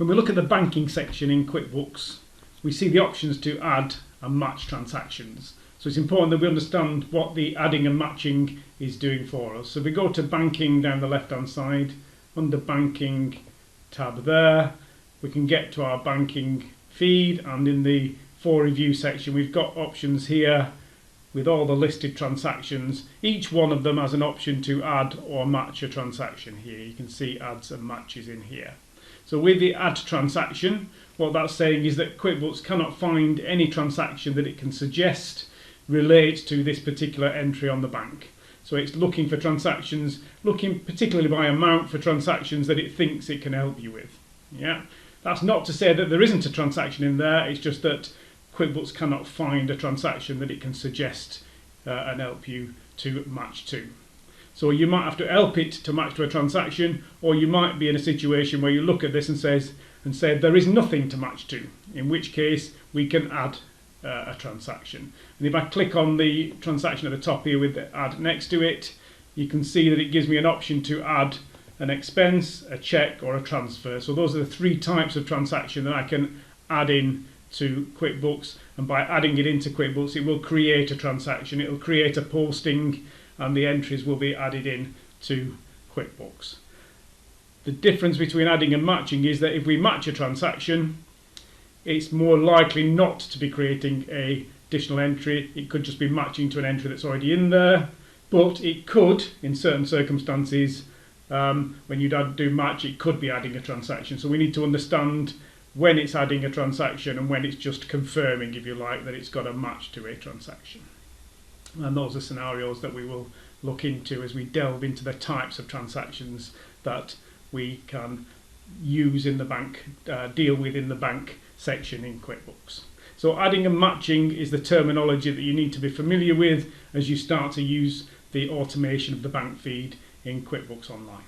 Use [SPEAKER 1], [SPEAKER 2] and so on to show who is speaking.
[SPEAKER 1] When we look at the banking section in QuickBooks, we see the options to add and match transactions. So it's important that we understand what the adding and matching is doing for us. So if we go to banking down the left hand side, under banking tab there, we can get to our banking feed, and in the for review section we've got options here with all the listed transactions. Each one of them has an option to add or match a transaction here. You can see adds and matches in here. So with the add transaction, what that's saying is that QuickBooks cannot find any transaction that it can suggest relates to this particular entry on the bank. So it's looking for transactions, looking particularly by amount for transactions that it thinks it can help you with. Yeah, that's not to say that there isn't a transaction in there, it's just that QuickBooks cannot find a transaction that it can suggest and help you to match to. So you might have to help it to match to a transaction, or you might be in a situation where you look at this and say there is nothing to match to, in which case we can add a transaction. And if I click on the transaction at the top here with the add next to it, you can see that it gives me an option to add an expense, a check or a transfer. So those are the three types of transaction that I can add in to QuickBooks, and by adding it into QuickBooks it will create a transaction, it will create a posting, and the entries will be added in to QuickBooks. The difference between adding and matching is that if we match a transaction, it's more likely not to be creating an additional entry. It could just be matching to an entry that's already in there, but it could, in certain circumstances, when you do match, it could be adding a transaction. So we need to understand when it's adding a transaction and when it's just confirming, if you like, that it's got a match to a transaction. And those are scenarios that we will look into as we delve into the types of transactions that we can use in the bank, deal with in the bank section in QuickBooks. So adding and matching is the terminology that you need to be familiar with as you start to use the automation of the bank feed in QuickBooks Online.